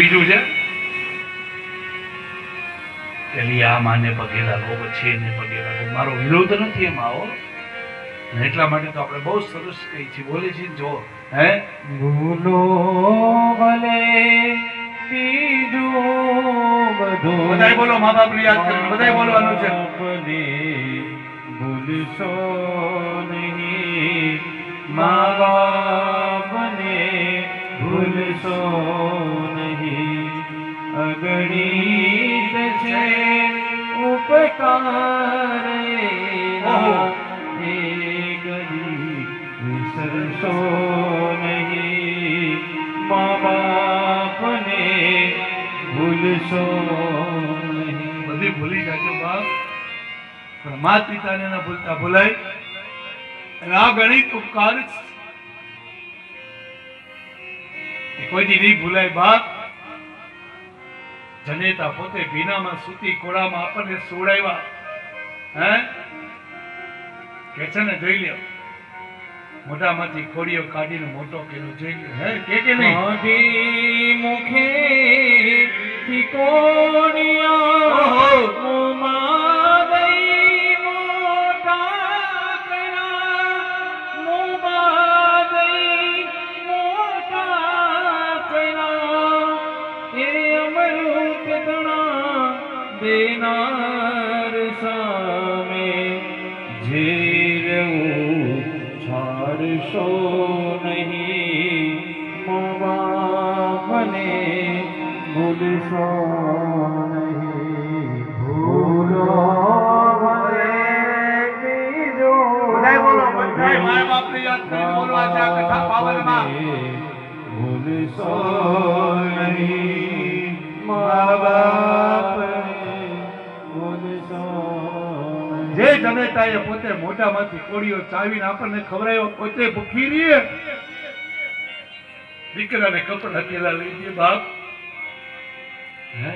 બીજું છે પેલી આ માને પગે લાગો પછી એને પગે લાગો, મારો વિરોધ નથી એમાં હો, એટલા માટે તો આપણે બહુ સરસ કહી છીએ, બોલે છે જો હે ભૂલો ભલે બીજું બધું, બધાય બોલો મા બાપ ને યાદ કરીને, બધાય બોલવાનું છે. ભૂલશો નહીં મા બાપને, ભૂલશો નહીં, અગણિત છે ઉપકાર એના, એ ગરી વિસરશો નહીં મા બાપને, ભૂલશો નહીં. બધી ભૂલી જાજો બાપ, પણ માતા પિતાને ના ભૂલતા ભૂલાય, અને આ ગણિત ઉપકાર એ કોઈ દી નહીં ભૂલાય બાપ. જનેતા પોતે ભીનામાં સૂતી કોળામાં આપણને સોડાવ્યા, હે કે છે ને જોઈ લ્યો, મોઢામાંથી ખોડીઓ કાઢીને મોટો કર્યો, જોઈ લ્યો હે કે નહીં. મોઢી મુખે થી કોણિયા મોમાં દઈ મોટા કર્યા, મોમાં દઈ મોટા કર્યા, એ અમૃત તણા દેનાર સામે ઝેરવું છાડશો નહીં મા બાપને, ભૂલશો નહીં. ભૂલો ભલે બીજું, બધાય બોલો, બધાય મારા બાપને યાદ કરીને બોલવા છે આ કથા પાવનમાં. ભૂલશો નહીં મા બાપને, ભૂલશો નહીં. જે જનેતાએ પોતે મોઢામાંથી કોળીઓ ચાવીને આપણને ખવડાવ્યો, પોતે ભૂખી રહીએ, દીકરાને કપડા કેલા લઈ દે બાપ, હે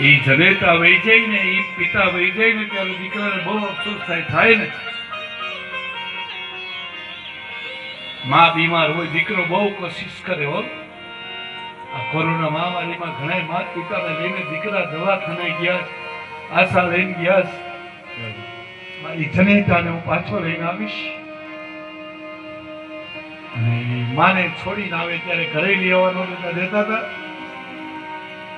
એ જનેતા વહી જાય ને, એ પિતા વહી જાય ને ત્યારે દીકરાને બહુ અફસોસ થાય ને. માં બીમાર હોય, દીકરો બહુ કોશિશ કરે હો. આ કોરોના મહામારીમાં ઘણા માતા પિતાને લઈને દીકરા દવાખાને ગયા, આશા લઈને ગયા, મારી જનેતાને હું પાછો લઈને આવીશ. અને માને છોડીને આવે ત્યારે ઘરે લેવાનો દેતા હતા.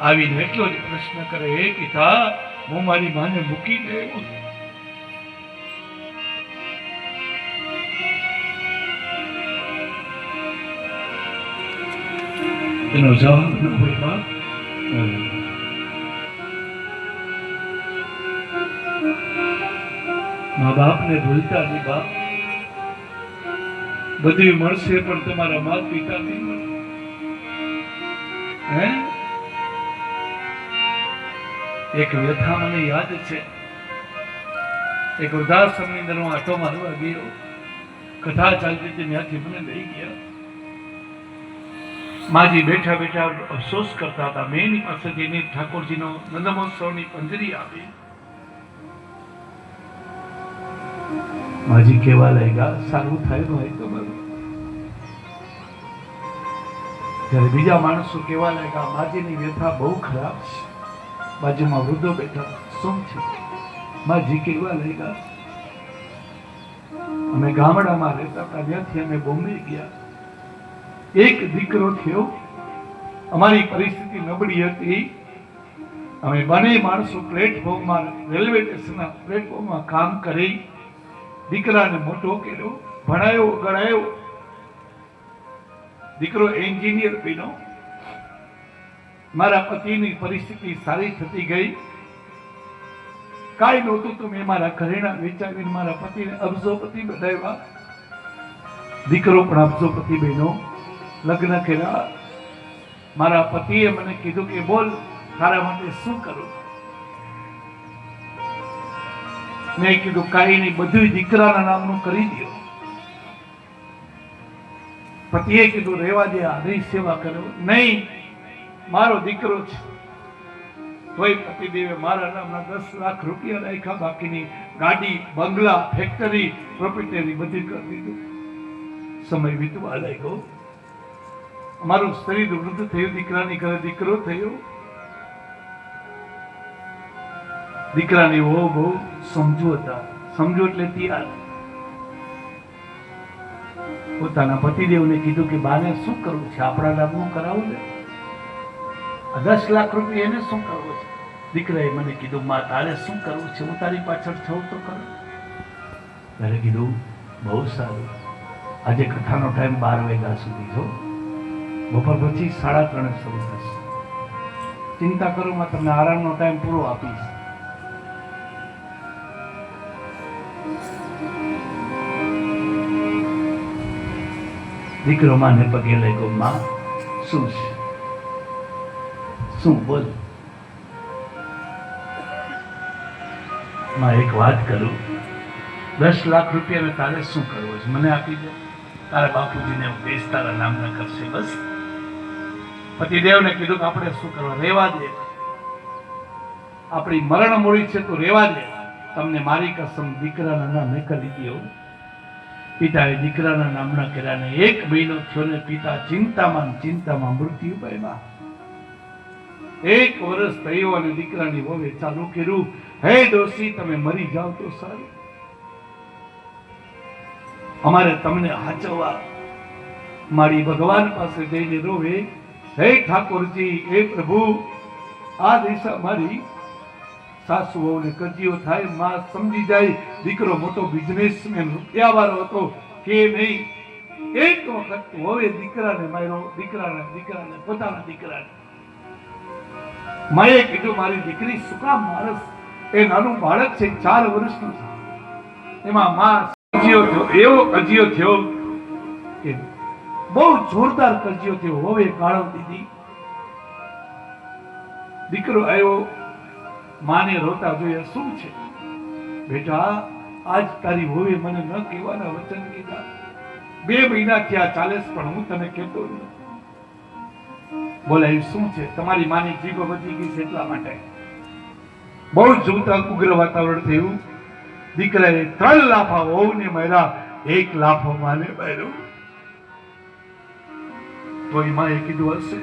આવીને એટલો જ પ્રશ્ન કરે, હે પિતા હું મારી માને મૂકી દે. એનો જવાબ ન હોય બાપ. મા બાપને ભૂલતા નહીં બાપ. બધું મળશે પણ તમારા માતા પિતા નહીં મળે, હે. એક વ્યથા મને યાદ છે, એક વૃદ્ધાશ્રમની અંદર હું આટો મારવા ગયો, કથા ચાલતી હતી, ત્યાંથી મને લઈ ગયા. માજી બેઠા બેઠા અફસોસ કરતા હતા. મેં એની પાસે જઈને ઠાકોરજીનો નંદમહોત્સવની પંજરી આપી. માજી કેવા લાગ્યા, સારું થાય હોય તો બરોબર. ત્યારે બીજા માણસો કેવા લાગ્યા, માજીની વ્યથા બહુ ખરાબ છે. બાજુમાં વૃદ્ધો બેઠા, શું છે માજી કેવા લાગ્યા. અમે ગામડામાં રહેતા હતા, ત્યાંથી અમે બોમ્બે ગયા. એક દીકરો થયો, અમારી પરિસ્થિતિ નબળી હતી. અમે બંને માણસો પ્લેટફોર્મમાં, રેલવે સ્ટેશનના પ્લેટફોર્મમાં કામ કરી, દીકરાને મોટો કર્યો, ભણાયો, ગણાયો. દીકરો એન્જિનિયર બન્યો. મારા પતિની પરિસ્થિતિ સારી થતી ગઈ. કાંઈ નહોતું તો મેં મારા ઘરેણા વેચાવીને મારા પતિને અબજોપતિ બનાવ્યા. દીકરો પણ અબજોપતિ બન્યો. લગ્ન કર્યા. મારા પતિએ મને કીધું કે બોલ તારા માટે શું કરું. મેં કીધું કાંઈ નહીં, બધું દીકરાના નામનું કરી દો. પતિએ કીધું રેવા દે, આની સેવા કરો. નહીં, મારો દીકરો છે. તોય પતિદેવે મારા નામના 10 લાખ રૂપિયા રાખ્યા, બાકીની ગાડી, બંગલા, ફેક્ટરી, પ્રોપર્ટી બધી કરી દીધું. સમય વીતવા લાગ્યો. અમારું શરીર વૃદ્ધ થયું, દીકરાની ઘરે દીકરો થયો. દીકરાની વહુ બહુ સમજુ હતા. સમજુ એટલે તૈયાર. પોતાના પતિદેવને કીધું કે બાને શું કરવું છે, આપણા નામનું કરાવું ને, 10 લાખ રૂપિયા એને શું કરવું છે. દીકરાએ મને કીધું માં તારે શું કરવું છે, હું તારી પાછળ છું તો કરું. ત્યારે કીધું બહુ સારું, આજે કથાનો ટાઈમ 12 વાગ્યા સુધી છો, બપોર પછી 3:30 શરૂ થશે. ચિંતા કરો માં, તમને આરામનો ટાઈમ પૂરો આપીશ. દીકરો માને પગે લાગ્યો, માં શું છે, શું બોલ. માં એક વાત કરું, 10 લાખ રૂપિયા તારે શું કરવો છે મને આપી દે, તારા બાપુજીને ઉપદેશ તારા નામના કરશે બસ. પતિદેવને કીધું કે આપણે શું કરવા, રેવા દે, આપણી મરણ મૂળી છે તો રેવા દે. તમને મારી કસમ દીકરાના નામે કરી દો. પિતાએ દીકરાના નામના કર્યા ને 1 મહિનો થયો ને પિતા ચિંતામાં મૃત્યુ પામ્યા. 1 વર્ષ થયો અને દીકરાની વહુએ ચાલુ કર્યું, હે ડોશી તમે મરી જાઓ તો સારું, અમારે તમને હાચવવા. મારી ભગવાન પાસે જઈને રોવે, હે ઠાકોરજી, હે પ્રભુ, આ દિશા મારી સાસુ વહુને કરજીઓ થાય, માં સમજી જાય દીકરો મોટો બિઝનેસમેન રૂપિયાવાળો હતો કે નહીં. એક વખત વહુએ દીકરાને માર્યો, દીકરાને પોતાના દીકરાને. માએ કીધું મારી દીકરી શું કામ મારસ, એ નાનું બાળક છે, 4 વર્ષનું છે. એમાં માં એવો કજિયો થયો કે બહુ જોરદાર કજિયો થયો. વહુએ ગાળો દીધી. દીકરો આવ્યો, માને રોતા જોયા, શું છે બેટા, આજ તારી વહુએ મને ન કહેવાના વચન કીધા, 2 મહિના થયા ચાલેસ પણ હું તને કહેતો નહીં. બોલાયું શું છે, તમારી માની જીભ વધી ગઈ છે એટલા માટે. બહુ જોતા ઉગ્ર વાતાવરણ થયું. દીકરાએ 3 લાફા વહુને માર્યા, 1 લાફો માને માર્યો. તો માએ કીધું હશે.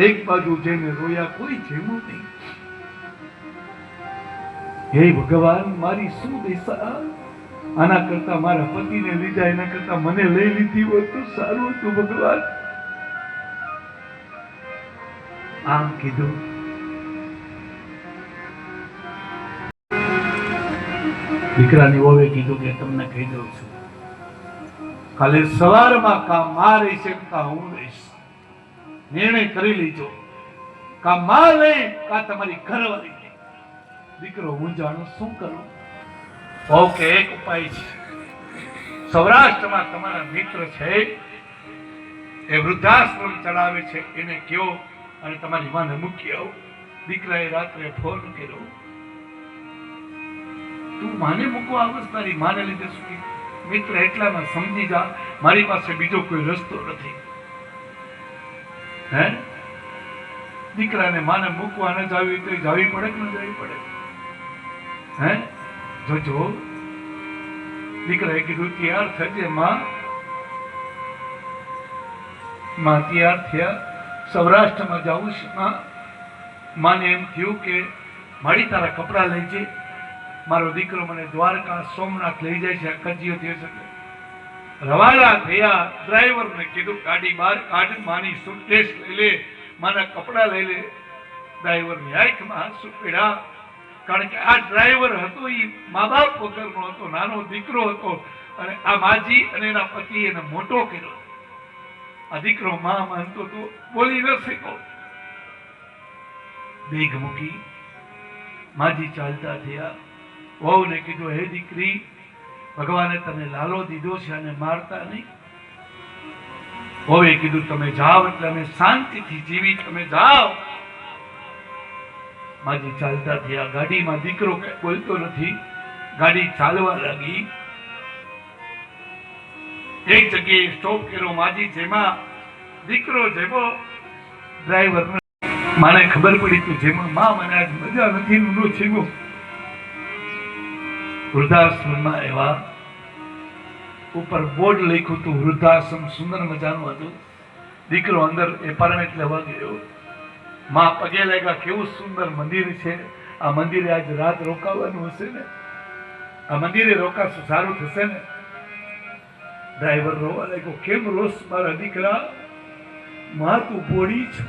એક બાજુ જઈને રોયા, કોઈ જેવું નહીં. હે ભગવાન, મારી શું દિશા, આના કરતા મારા પતિને લીધા એના કરતા મને લઈ લીધી હોત તો સારું હતું ભગવાન. આમ કીધું. દીકરાની વહુએ કીધું કે તમને કહી દઉં છું, કાલે સવારમાં કાં માં રહીશે કાં હું રહીશ. નિર્ણય કરી લીધો, કાં માં લે કાં તમારી ઘરવાળી. દીકરો હું જાણું શું કરું. બહુ કે એક ઉપાય છે, સૌરાષ્ટ્રમાં તમારા મિત્ર છે એ વૃદ્ધાશ્રમ ચલાવે છે, એને કહો અને તમારી માને મૂકી આવો. દીકરાએ રાત્રે ફોન કર્યો, તું માને મૂકવા આવસ, તારી માને લીધે શું. મિત્ર એટલામાં સમજી જા, મારી પાસે બીજો કોઈ રસ્તો નથી. હે દીકરાને માને મૂકવા ન જાવી તો જાવી પડે કે ન જાવી પડે. હે જોજો. દીકરાએ કીધું તૈયાર થજે માં તૈયાર થયા. સૌરાષ્ટ્રમાં જાઉં છું. માને એમ થયું કે મારી તારા કપડા લઈ જઈ, મારો દીકરો મને દ્વારકા સોમનાથ લઈ જાય છે. આ કજિયો થયો છે. રવાના થયા. ડ્રાઈવરને કીધું ગાડી બહાર કાઢ, માની સુટકેસ લઈ લે, માના કપડા લઈ લે. ડ્રાઈવરની આંખમાં આંસુ પડ્યા, કારણ કે આ ડ્રાઈવર હતો એ મા બાપ વગરનો હતો, નાનો દીકરો હતો, અને આ માજી અને એના પતિ એને મોટો કર્યો. આ દીકરો માં માનતો તો બોલી ન શક્યો. બેગ મૂકી માજી ચાલતા થયા. વહુને કીધું, હે દીકરી, ભગવાને તને લાલો દીધો છે અને મારતા નહીં. વહુએ કીધું તમે જાઓ એટલે અમે શાંતિથી જીવી, તમે જાઓ. માજી ચાલતા થયા. ગાડીમાં દીકરો કઈ બોલતો નથી. ગાડી ચાલવા લાગી. એક જગ્યાએ સ્ટોપ કર્યો. માજી જેમાં, દીકરો જેવો. ડ્રાઈવર મને ખબર પડી તું જેમાં, માં મને આજ મજા નથી નો છીગો. વૃદ્ધાશ્રમમાં આવ્યા. ઉપર બોર્ડ લખ્યું હતું વૃદ્ધાશ્રમ, સુંદર મજાનું હતું. દીકરો અંદર એપાર્ટમેન્ટ લેવા ગયો. માં પગે લાગ્યા, કેવું સુંદર મંદિર છે, આ મંદિરે આજ રાત રોકાવાનું હશે ને, આ મંદિરે રોકાશું સારું થશે ને. ડ્રાઈવર રોવા લાગ્યો, કેમ રોસ મારા દીકરા? માં તું પોડી છે,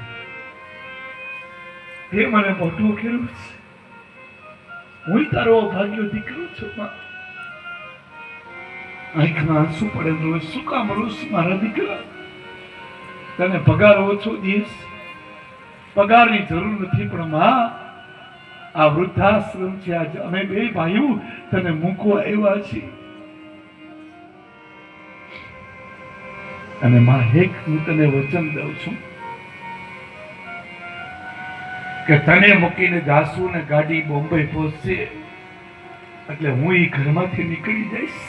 તે મને મોટું કર્યું છે, હું તારો ભાગ્યો દીકરો છું. માં આંખમાં આંસુ પડે, રોજ શું કામ રોસ મારા દીકરા? તને પગાર ઓછો દઈશ, પગારની જરૂર નથી, પણ માં આ વૃદ્ધાશ્રમ છે, આજે અમે બે ભાઈઓ તને મૂકવા આવ્યા છીએ. અને માં એક હું તને વચન દઉં છું કે તને મૂકીને જાસુ ને ગાડી બોમ્બે પહોંચશે એટલે હું એ ઘરમાંથી નીકળી જઈશ,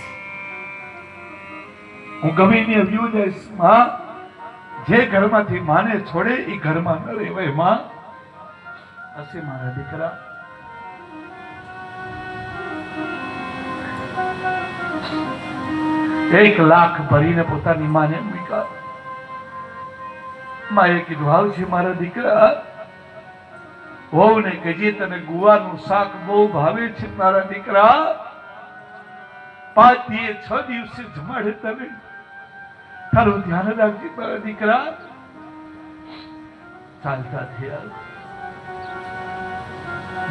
હું ગમે ત્યાં વ્યુ જઈશ. માં જે ઘરમાંથી માને છોડે એ ઘરમાં ન રહેવાય. માં હશે મારા દીકરા. એક લાખ ભરીને પોતાની માને મૂક્યા. માએ કીધું, આવશે મારા દીકરા. વહુ ને કહેજે તને ગુવાનું શાક બહુ ભાવે છે મારા દીકરા, 5 થી 6 દિવસે જમાડે તને, તારું ધ્યાન રાખજે મારા દીકરા. ચાલતા થયા.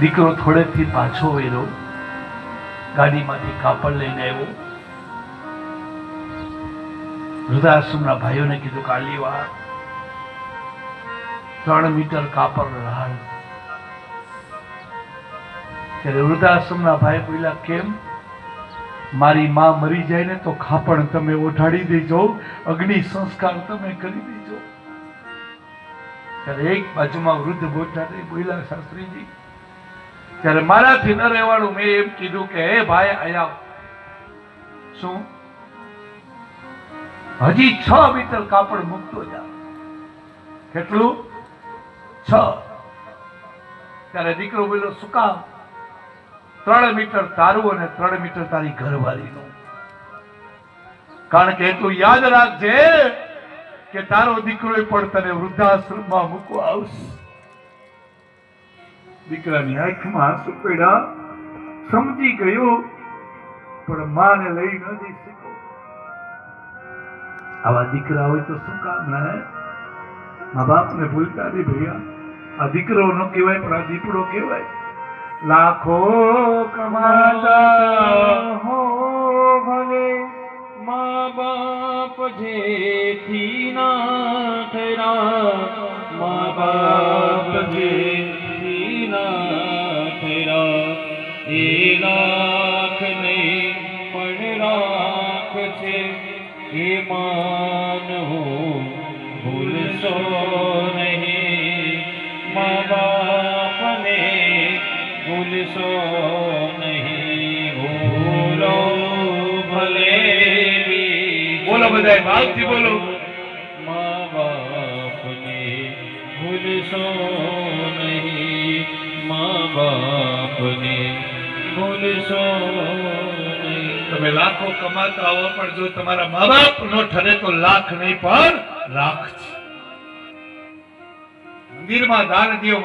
દીકરો થોડેથી પાછો વળ્યો, ગાડીમાંથી કાપડ લઈને આવ્યો. વૃદ્ધાશ્રમના ભાઈઓને કીધું, કાલી વાર 3 મીટર કાપડ રાળ. ત્યારે વૃદ્ધાશ્રમના ભાઈ બોલ્યા, કેમ? મારી માં મરી જાય ને તો ખાપણ તમે ઓઢાડી દેજો, અગ્નિ સંસ્કાર તમે કરી દેજો. ત્યારે એક બાજુમાં વૃદ્ધ બોલ્યા, શાસ્ત્રીજી ત્યારે મારાથી ન રહેવાનું, મેં એમ કીધું કે હે ભાઈ આયા. શું? હજી 6 મીટર કાપડ મૂકતો જા. કેટલું? 6. ત્યારે દીકરો બોલ્યો, શું કામ? 3 મીટર તારું અને 3 મીટર તારી ઘરવાળીનું. કારણ કે તું યાદ રાખજે કે તારો દીકરો પણ તને વૃદ્ધાશ્રમમાં મૂકવા આવશે. દીકરાની આંખમાં આંસુ પડ્યા, સમજી ગયો, પણ માને લઈ ન જઈ શક્યો. આવા દીકરા હોય તો શું કામ ના? મા બાપને ભૂલતા નહીં ભૈયા. આ દીકરો ન કહેવાય પણ આ દીપડો કહેવાય. લાખો કમાતા હો ભલે મા બાપ જેથી ના ઠેરા, મા બાપ જેથી ના ઠેરા, એ લાખ ને પણ રાખ છે, એ માન હો ભૂલશો નહીં, મા બાપને ભૂલશો નહીં, ભૂલો ભલે. બોલો બધા ભાવથી બોલો. મા બાપને ભૂલશો નહીં, મા બાપને ભૂલશો નહીં. તમે લાખો કમાતા હો પણ જો તમારા મા બાપ નો ઠરે તો લાખ નહીં પણ લાખ છે. મંદિરમાં દાન દિયો.